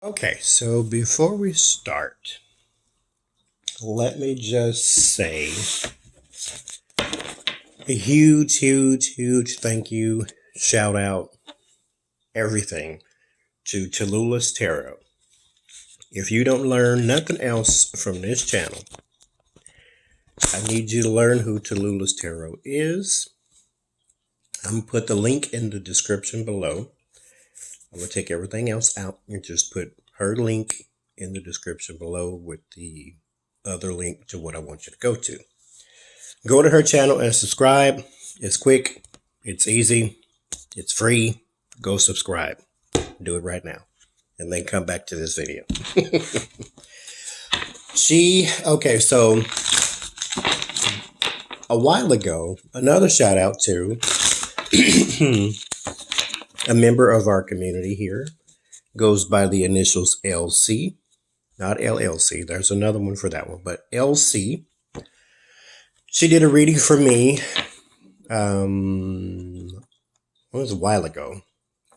Okay, so before we start, let me just say a huge thank you, shout out, everything to Tallulah's Tarot. If you don't learn nothing else from this channel, I need you to learn who Tallulah's Tarot is. I'm going to put the link in the description below. I'm going to take everything else out and just put her link in the description below with the other link to what I want you to go to. Go to her channel and subscribe. It's quick. It's easy. It's free. Go subscribe. Do it right now. And then come back to this video. Okay, so a while ago, another shout out to a member of our community here, goes by the initials LC, not LLC. There's another one for that one, but LC. She did a reading for me, it was a while ago,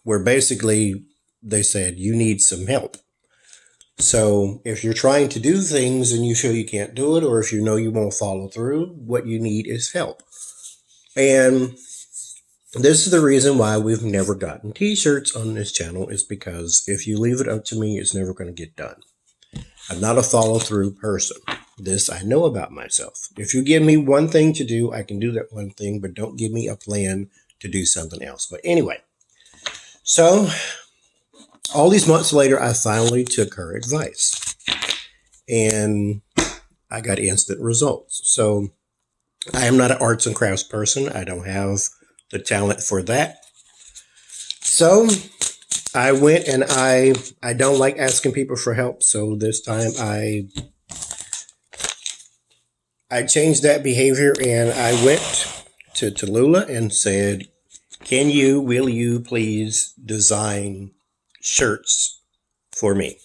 where basically they said, you need some help. So if you're trying to do things and you feel you can't do it, or if you know you won't follow through, what you need is help. And this is the reason why we've never gotten t-shirts on this channel, is because if you leave it up to me, it's never going to get done. I'm not a follow-through person. This I know about myself. If you give me one thing to do, I can do that one thing, but don't give me a plan to do something else. But anyway, so all these months later, I finally took her advice and I got instant results. So I am not an arts and crafts person. I don't have the talent for that. So I went and I don't like asking people for help. So this time I changed that behavior and I went to Tallulah and said, will you please design shirts for me?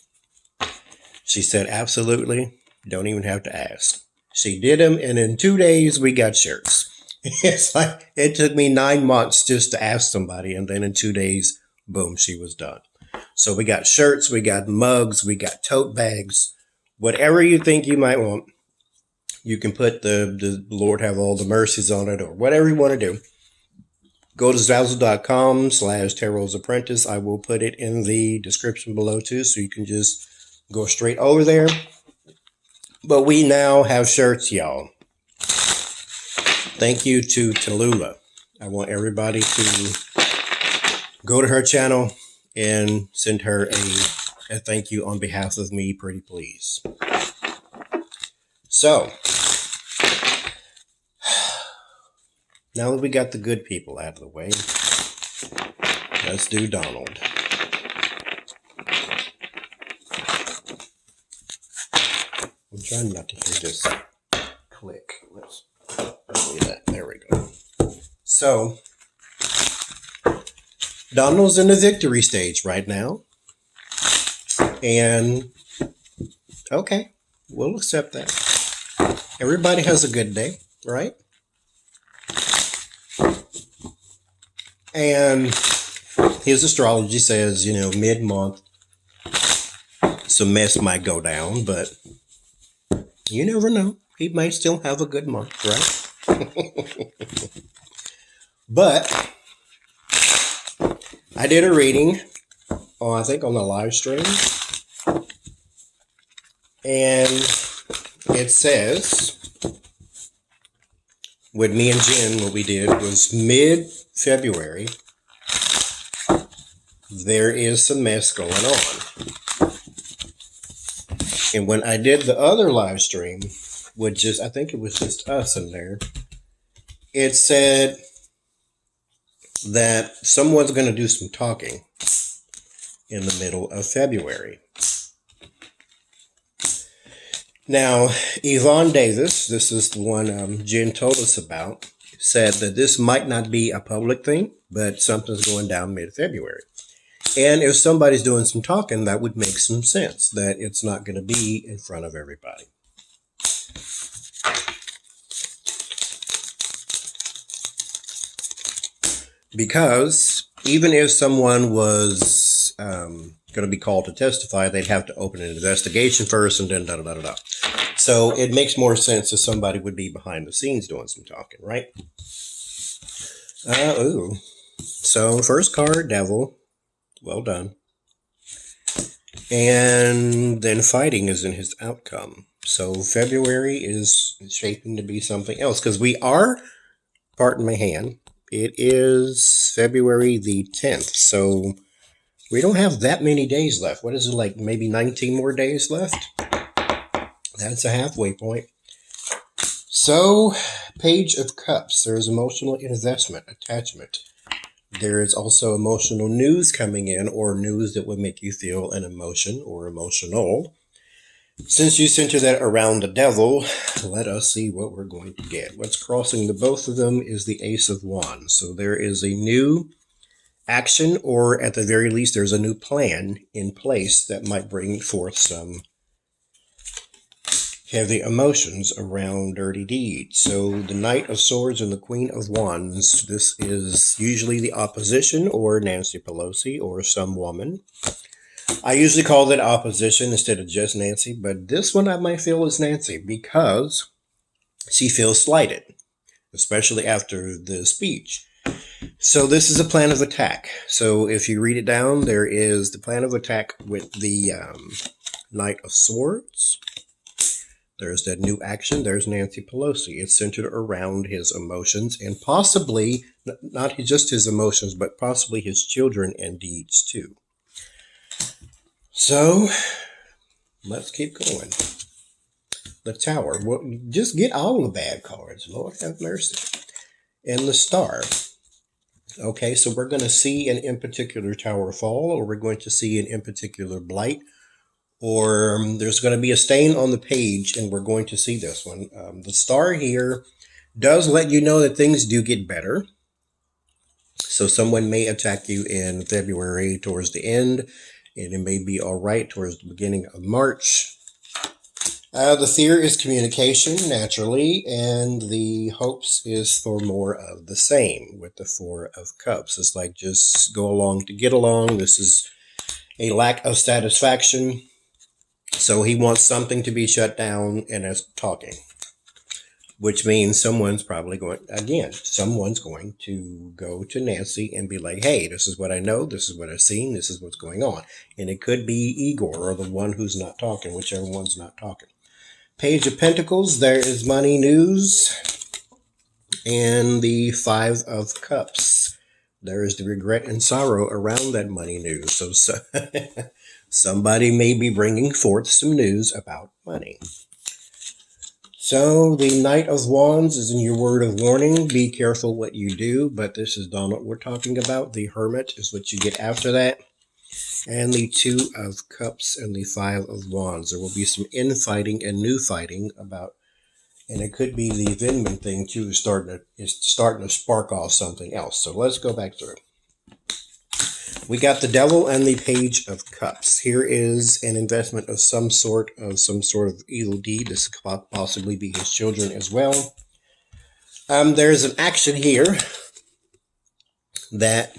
She said, absolutely. Don't even have to ask. She did them, and in 2 days we got shirts. It's like it took me 9 months just to ask somebody, and then in 2 days, boom, she was done. So we got shirts, we got mugs, we got tote bags, whatever you think you might want. You can put the Lord have all the mercies on it, or whatever you want to do. Go to Zazzle.com/Tarot's Apprentice. I will put it in the description below too, so you can just go straight over there. But we now have shirts, y'all. Thank you to Tallulah. I want everybody to go to her channel and send her a thank you on behalf of me, pretty please. So, now that we got the good people out of the way, let's do Donald. I'm trying not to hear this click. Let's do that. There we go. So, Donald's in the victory stage right now. And, okay, we'll accept that. Everybody has a good day, right? And his astrology says, mid-month, some mess might go down, but you never know. He might still have a good month, right? But I did a reading, I think on the live stream, and it says, with me and Jen, what we did was mid-February, there is some mess going on. And when I did the other live stream, I think it was just us in there, it said that someone's going to do some talking in the middle of February. Now, Yvonne Davis, this is the one Jen told us about, said that this might not be a public thing, but something's going down mid-February. And if somebody's doing some talking, that would make some sense, that it's not going to be in front of everybody. Because even if someone was going going to be called to testify, they'd have to open an investigation first and then da-da-da-da-da. So it makes more sense if somebody would be behind the scenes doing some talking, right? Ooh. So first card, Devil. Well done. And then fighting is in his outcome. So February is shaping to be something else because we are, pardon my hand, it is February the 10th. So we don't have that many days left. What is it, like maybe 19 more days left? That's a halfway point. So, Page of Cups. There's emotional investment, attachment. There is also emotional news coming in, or news that would make you feel an emotion or emotional. Since you center that around the Devil, let us see what we're going to get. What's crossing the both of them is the Ace of Wands. So there is a new action, or at the very least, there's a new plan in place that might bring forth some heavy emotions around dirty deeds. So the Knight of Swords and the Queen of Wands, this is usually the opposition or Nancy Pelosi or some woman. I usually call that opposition instead of just Nancy, but this one I might feel is Nancy because she feels slighted, especially after the speech. So this is a plan of attack. So if you read it down, there is the plan of attack with the Knight of Swords. There's that new action. There's Nancy Pelosi. It's centered around his emotions and possibly, not just his emotions, but possibly his children and deeds too. So, let's keep going. The Tower. Well, just get all the bad cards. Lord have mercy. And the Star. Okay, so we're going to see an in particular tower fall, or we're going to see an in particular blight, or there's going to be a stain on the page, and we're going to see this one. The Star here does let you know that things do get better. So someone may attack you in February towards the end, and it may be all right towards the beginning of March. The fear is communication, naturally, and the hopes is for more of the same with the Four of Cups. It's like just go along to get along. This is a lack of satisfaction. So he wants something to be shut down, and that's talking, which means someone's probably going to go to Nancy and be like, hey, this is what I know, this is what I've seen, this is what's going on. And it could be Igor or the one who's not talking, whichever one's not talking. Page of Pentacles, there is money news, and the Five of Cups. There is the regret and sorrow around that money news. So somebody may be bringing forth some news about money. So the Knight of Wands is in your word of warning. Be careful what you do, but this is not what we're talking about. The Hermit is what you get after that. And the Two of Cups and the Five of Wands. There will be some infighting and new fighting about, and it could be the Vinman thing too, is starting to spark off something else. So let's go back through. We got the Devil and the Page of Cups. Here is an investment of some sort of evil deed. This could possibly be his children as well. There's an action here that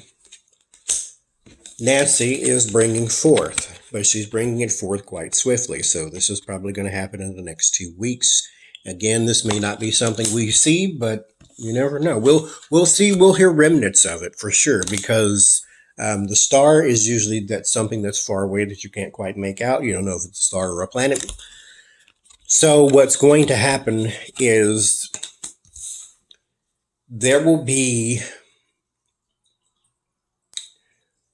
Nancy is bringing forth, but she's bringing it forth quite swiftly. So this is probably going to happen in the next 2 weeks. Again, this may not be something we see, but you never know. We'll see. We'll hear remnants of it for sure, because the star is usually something that's far away that you can't quite make out. You don't know if it's a star or a planet. So what's going to happen is there will be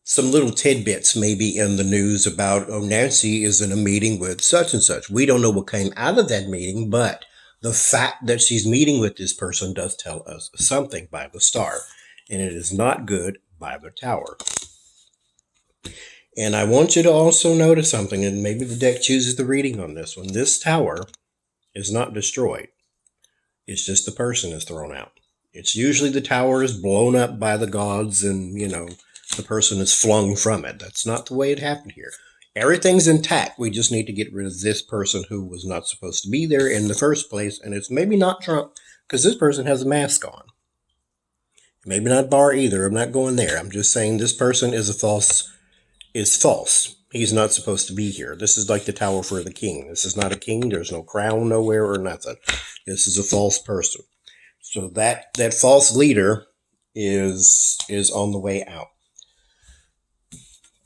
some little tidbits maybe in the news about, oh, Nancy is in a meeting with such and such. We don't know what came out of that meeting, but the fact that she's meeting with this person does tell us something by the Star, and it is not good by the Tower. And I want you to also notice something, and maybe the deck chooses the reading on this one. This tower is not destroyed. It's just the person is thrown out. It's usually the tower is blown up by the gods and, the person is flung from it. That's not the way it happened here. Everything's intact. We just need to get rid of this person who was not supposed to be there in the first place. And it's maybe not Trump, because this person has a mask on. Maybe not Barr either. I'm not going there. I'm just saying this person is false. He's not supposed to be here. This is like the tower for the king. This is not a king. There's no crown nowhere or nothing. This is a false person. So that false leader is on the way out.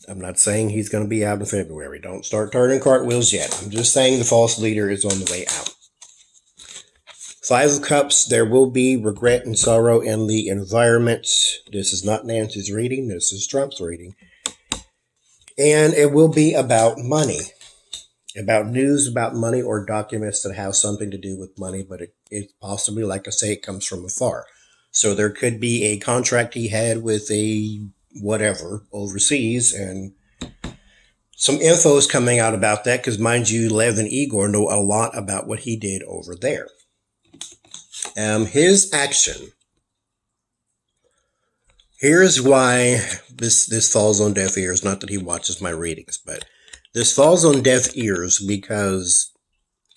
I'm not saying he's going to be out in February. Don't start turning cartwheels yet. I'm just saying the false leader is on the way out. Five of Cups, there will be regret and sorrow in the environment. This is not Nancy's reading. This is Trump's reading. And it will be about money. About news about money or documents that have something to do with money, but it possibly, like I say, it comes from afar. So there could be a contract he had with a whatever overseas, and some info is coming out about that because, mind you, Lev and Igor know a lot about what he did over there. His action. Here's why this falls on deaf ears. Not that he watches my readings, but this falls on deaf ears because,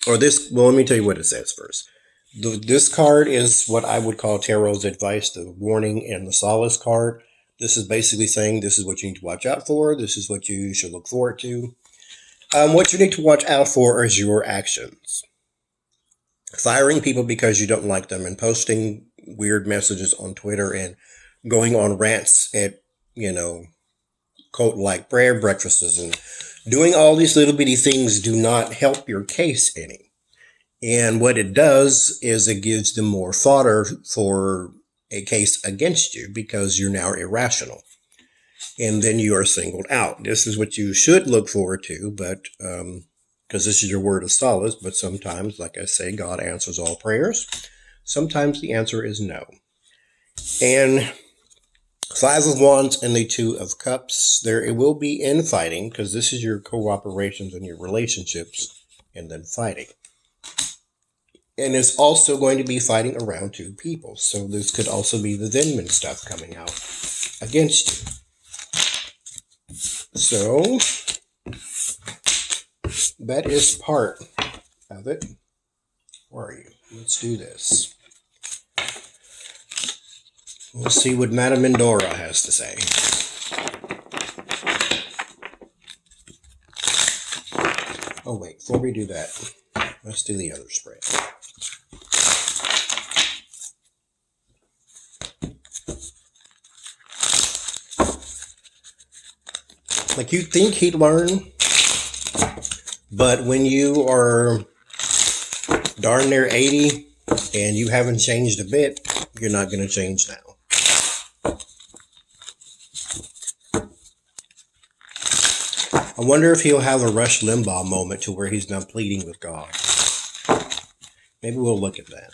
well, let me tell you what it says first. This card is what I would call Tarot's advice, the warning and the solace card. This is basically saying this is what you need to watch out for. This is what you should look forward to. What you need to watch out for is your actions. Firing people because you don't like them and posting weird messages on Twitter and going on rants at, cult like prayer breakfasts and doing all these little bitty things do not help your case any. And what it does is it gives them more fodder for a case against you because you're now irrational. And then you are singled out. This is what you should look forward to, but because this is your word of solace, but sometimes, like I say, God answers all prayers. Sometimes the answer is no. And Five of Wands and the Two of Cups, it will be infighting because this is your cooperations and your relationships and then fighting. And it's also going to be fighting around two people. So this could also be the Denman stuff coming out against you. So that is part of it. Where are you? Let's do this. We'll see what Madame Mendora has to say. Oh wait, before we do that, let's do the other spread. Like, you'd think he'd learn, but when you are darn near 80 and you haven't changed a bit, you're not going to change now. I wonder if he'll have a Rush Limbaugh moment to where he's not pleading with God. Maybe we'll look at that.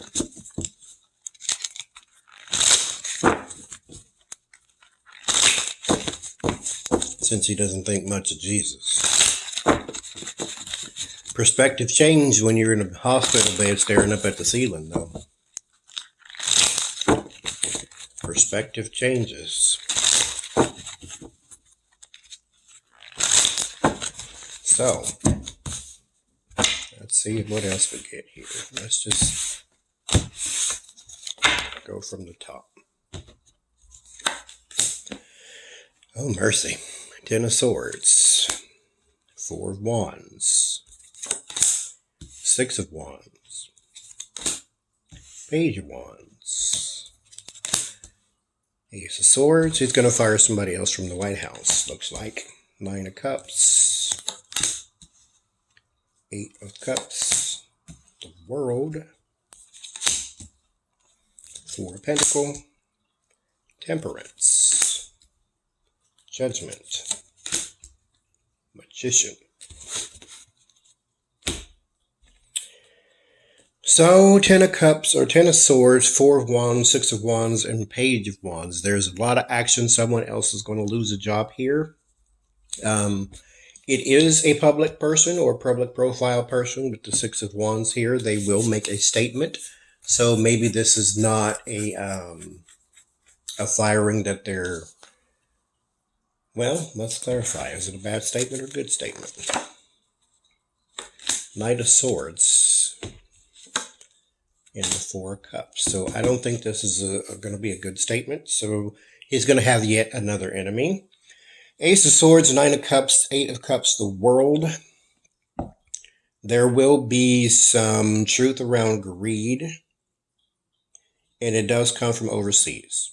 Since he doesn't think much of Jesus. Perspective change when you're in a hospital bed staring up at the ceiling, though. Perspective changes. So, let's see what else we get here. Let's just go from the top. Oh, mercy. Ten of Swords. Four of Wands. Six of Wands. Page of Wands. Ace of Swords. He's going to fire somebody else from the White House, looks like. Nine of Cups. Eight of Cups. The World. Four of Pentacles. Temperance. Judgment. Magician. So, Ten of Cups, or Ten of Swords, Four of Wands, Six of Wands, and Page of Wands. There's a lot of action. Someone else is going to lose a job here. It is a public person or public profile person with the Six of Wands here. They will make a statement. So maybe this is not a firing that they're... Well, let's clarify. Is it a bad statement or a good statement? Knight of Swords and the Four of Cups. So I don't think this is going to be a good statement. So he's going to have yet another enemy. Ace of Swords, Nine of Cups, Eight of Cups, the World. There will be some truth around greed, and it does come from overseas.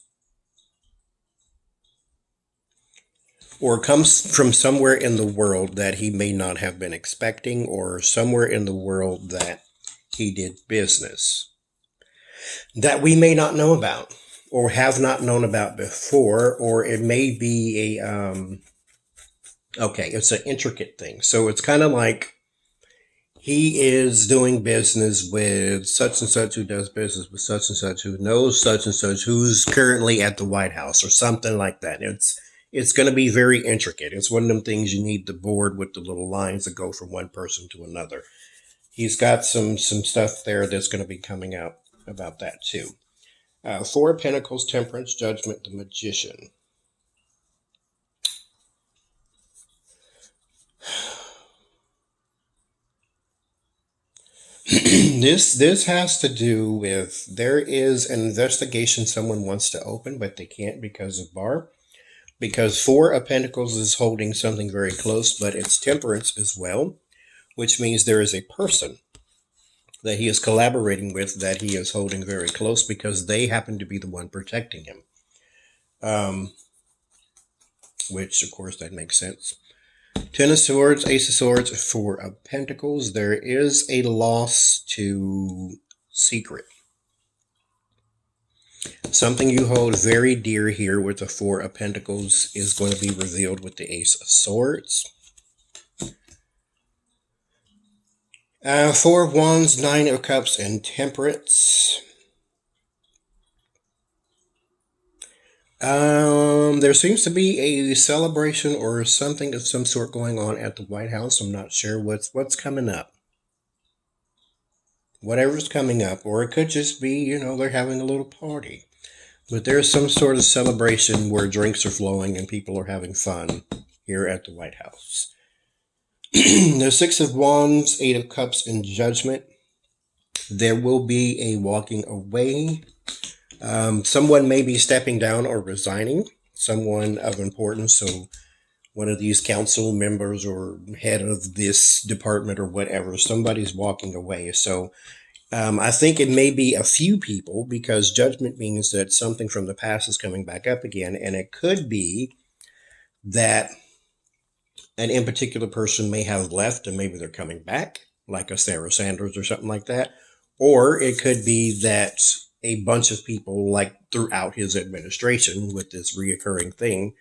Or comes from somewhere in the world that he may not have been expecting, or somewhere in the world that he did business that we may not know about or have not known about before, or it may be okay, it's an intricate thing. So it's kind of like he is doing business with such and such who does business with such and such who knows such and such who's currently at the White House or something like that. It's going to be very intricate. It's one of them things you need the board with the little lines that go from one person to another. He's got some stuff there that's going to be coming out about that too. Four of Pentacles, Temperance, Judgment, the Magician. This has to do with there is an investigation someone wants to open, but they can't because of bar. Because Four of Pentacles is holding something very close, but it's Temperance as well, which means there is a person that he is collaborating with that he is holding very close because they happen to be the one protecting him. Which, of course, that makes sense. Ten of Swords, Ace of Swords, Four of Pentacles. There is a loss to secret. Something you hold very dear here with the Four of Pentacles is going to be revealed with the Ace of Swords. Four of Wands, Nine of Cups, and Temperance. There seems to be a celebration or something of some sort going on at the White House. I'm not sure what's coming up. Whatever's coming up, or it could just be, they're having a little party. But there's some sort of celebration where drinks are flowing and people are having fun here at the White House. There's Six of Wands, Eight of Cups, and Judgment. There will be a walking away. Someone may be stepping down or resigning. Someone of importance. So one of these council members or head of this department or whatever, somebody's walking away. So I think it may be a few people because Judgment means that something from the past is coming back up again. And it could be that an in particular person may have left and maybe they're coming back, like a Sarah Sanders or something like that. Or it could be that a bunch of people, like throughout his administration with this reoccurring thing,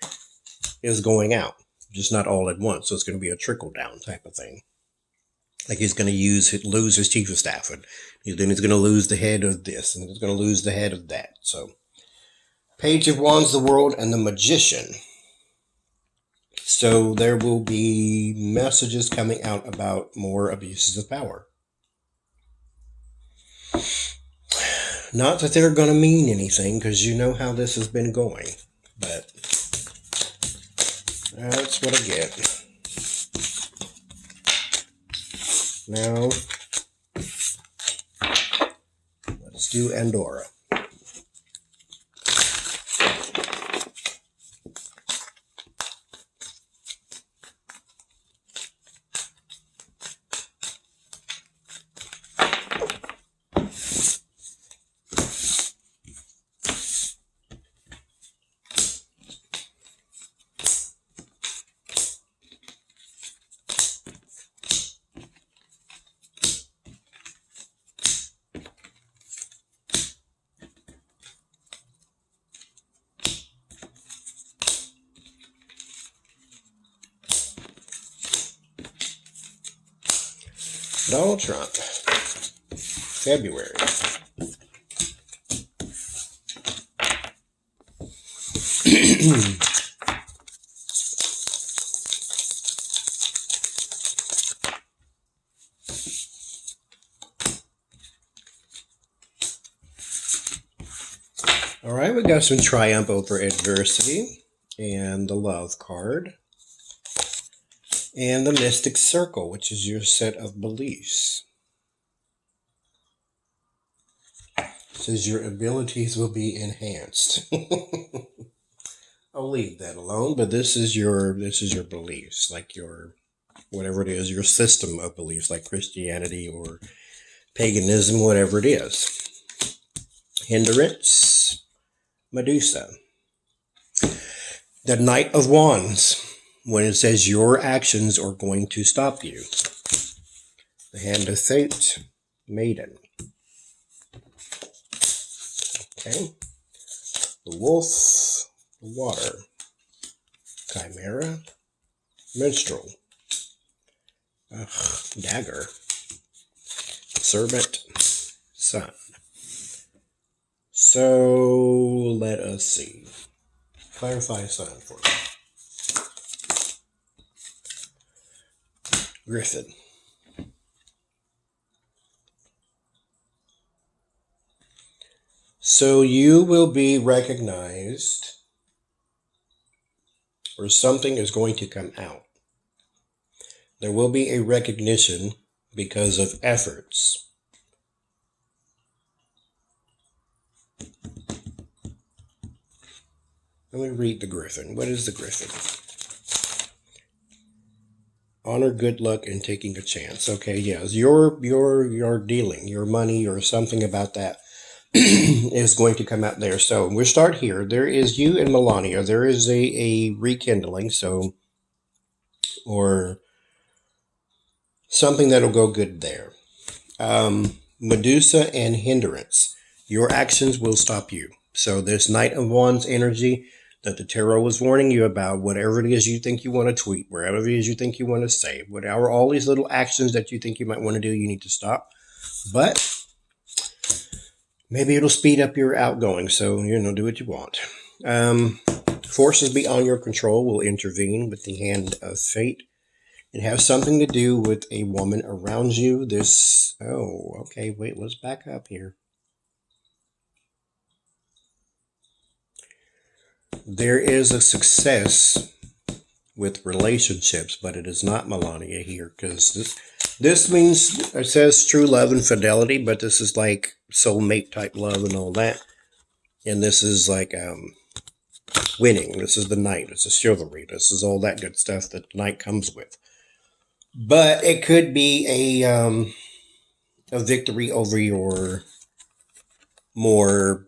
is going out, just not all at once. So it's going to be a trickle down type of thing. Like he's going to lose his chief of staff, and then he's going to lose the head of this, and he's going to lose the head of that. So, Page of Wands, the World, and the Magician. So there will be messages coming out about more abuses of power. Not that they're going to mean anything, because you know how this has been going. But that's what I get. Now, let's do Andorra. Donald Trump, February. All right, we got some triumph over adversity and the love card and the mystic circle, which is your set of beliefs. It says your abilities will be enhanced. I'll leave that alone. But this is your beliefs, like your whatever it is, your system of beliefs, like Christianity or paganism, whatever it is. Hindrance, Medusa. The Knight of Wands, when it says your actions are going to stop you. The Hand of Fate, Maiden. Okay. The Wolf, the Water. Chimera, Minstrel. Dagger. Servant, Sun. So let us see. Clarify Sun for me. Griffin. So you will be recognized, or something is going to come out. There will be a recognition because of efforts. Let me read the Griffin. What is the Griffin? Honor, good luck, and taking a chance. Okay, yes, your dealing, your money, or something about that is going to come out there. So we'll start here. There is you and Melania. There is a rekindling, so, or something that'll go good there. Medusa and Hindrance. Your actions will stop you. So this Knight of Wands energy that the tarot was warning you about, whatever it is you think you want to tweet, wherever it is you think you want to say, whatever, all these little actions that you think you might want to do, you need to stop. But maybe it'll speed up your outgoing, so, do what you want. Forces beyond your control will intervene with the Hand of Fate. It has something to do with a woman around you. Okay, wait, let's back up here. There is a success with relationships, but it is not Melania here, because this means, it says true love and fidelity, but this is like soulmate type love and all that. And this is like winning. This is the knight. This is chivalry. This is all that good stuff that the knight comes with. But it could be a victory over your more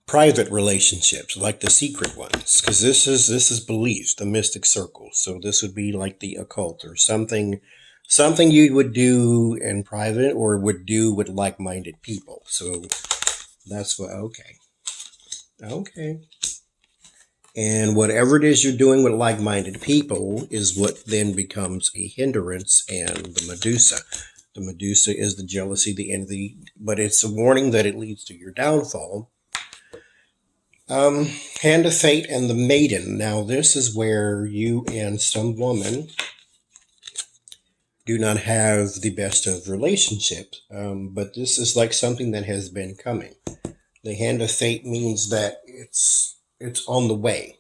private relationships, like the secret ones, because this is beliefs, the mystic circle. So this would be like the occult, or something you would do in private or would do with like-minded people. So that's what. Okay. And whatever it is you're doing with like-minded people is what then becomes a hindrance. And the Medusa. The Medusa is the jealousy, the envy, but it's a warning that it leads to your downfall. Hand of Fate and the Maiden. Now, this is where you and some woman do not have the best of relationships, but this is like something that has been coming. The Hand of Fate means that it's on the way.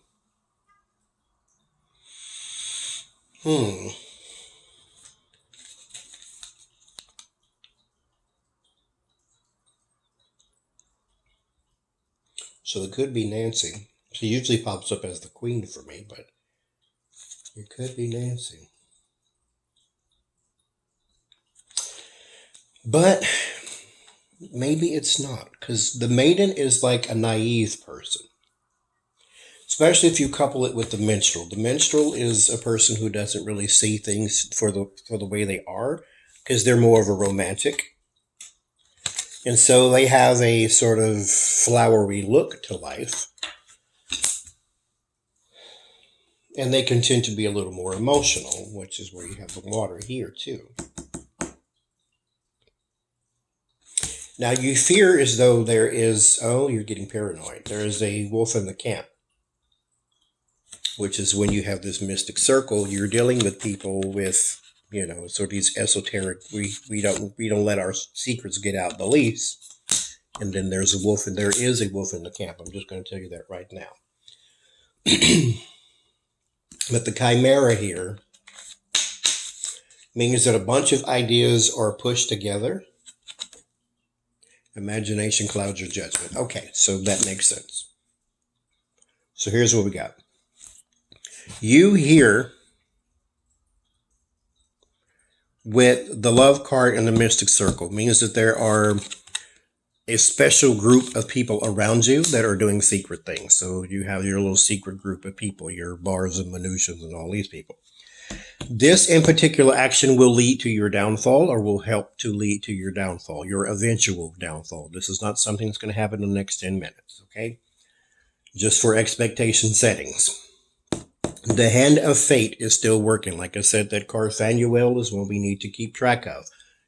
So it could be Nancy. She usually pops up as the queen for me, but it could be Nancy. But maybe it's not, because the maiden is like a naive person. Especially if you couple it with the minstrel. The minstrel is a person who doesn't really see things for the way they are, because they're more of a romantic. And so they have a sort of flowery look to life. And they can tend to be a little more emotional, which is where you have the water here too. Now you fear as though there is, you're getting paranoid. There is a wolf in the camp, which is when you have this mystic circle, you're dealing with people with, sort of these esoteric, we don't let our secrets get out beliefs. And then there is a wolf in the camp. I'm just going to tell you that right now. But the chimera here means that a bunch of ideas are pushed together. Imagination clouds your judgment. Okay, so that makes sense. So here's what we got. You here with the love card and the mystic circle means that there are a special group of people around you that are doing secret things. So you have your little secret group of people, your bars and Minutions and all these people. This in particular action will lead to your downfall or will help to lead to your downfall, your eventual downfall. This is not something that's going to happen in the next 10 minutes, okay? Just for expectation settings. The hand of fate is still working. Like I said, that Carthanuel is one we need to keep track of.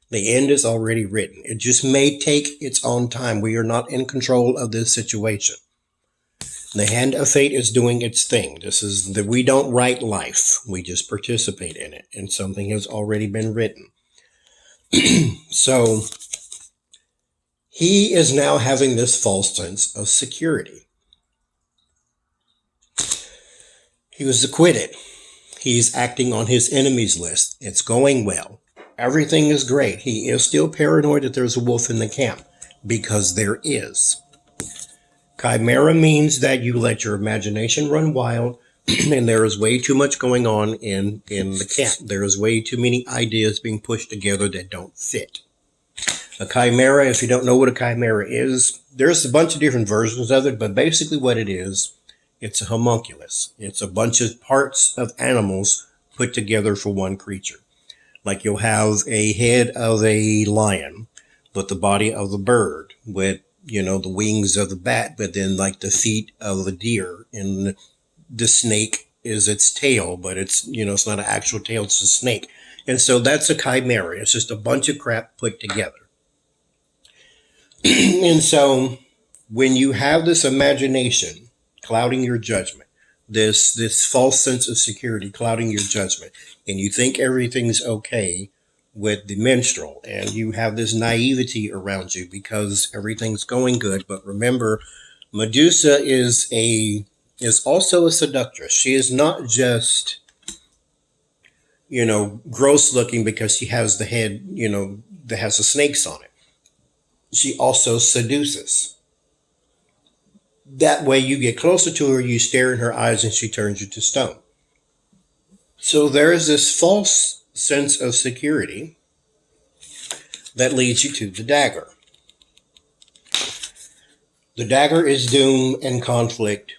The end is already written. It just may take its own time. We are not in control of this situation. The hand of fate is doing its thing. This is that we don't write life. We just participate in it. And something has already been written. So he is now having this false sense of security. He was acquitted. He's acting on his enemies list. It's going well. Everything is great. He is still paranoid that there's a wolf in the camp, because there is. Chimera means that you let your imagination run wild, and there is way too much going on in the camp. There is way too many ideas being pushed together that don't fit. A chimera, if you don't know what a chimera is, there's a bunch of different versions of it, but basically what it is, it's a homunculus. It's a bunch of parts of animals put together for one creature. Like you'll have a head of a lion, but the body of the bird with, the wings of the bat, but then like the feet of the deer, and the snake is its tail, but it's, it's not an actual tail, it's a snake. And so that's a chimera. It's just a bunch of crap put together. And so when you have this imagination clouding your judgment, this false sense of security clouding your judgment, and you think everything's okay with the minstrel, and you have this naivety around you because everything's going good. But remember, Medusa is also a seductress. She is not just, gross looking because she has the head, that has the snakes on it. She also seduces. That way you get closer to her, you stare in her eyes, and she turns you to stone. So there is this false sense of security that leads you to the dagger. The dagger is doom, and conflict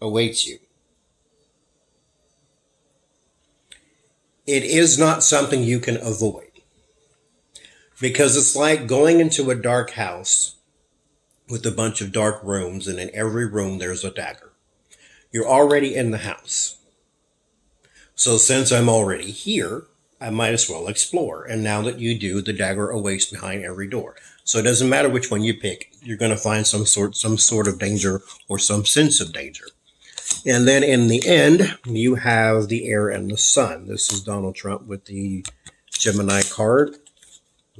awaits you. It is not something you can avoid, because it's like going into a dark house with a bunch of dark rooms, and in every room there's a dagger. You're already in the house. So since I'm already here, I might as well explore. And now that you do, the dagger awaits behind every door. So it doesn't matter which one you pick. You're going to find some sort of danger or some sense of danger. And then in the end, you have the air and the sun. This is Donald Trump with the Gemini card.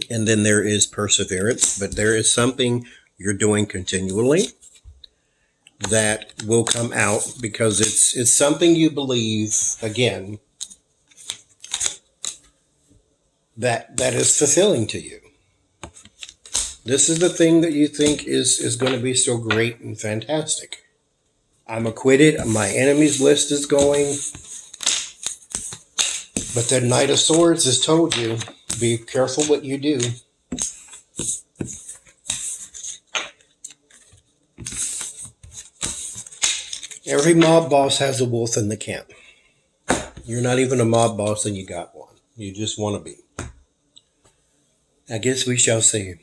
And then there is perseverance, but there is something you're doing continually that will come out because it's something you believe, again, that is fulfilling to you. This is the thing that you think is going to be so great and fantastic. I'm acquitted. My enemies list is going. But that Knight of Swords has told you, be careful what you do. Every mob boss has a wolf in the camp. You're not even a mob boss and you got one. You just want to be. I guess we shall see.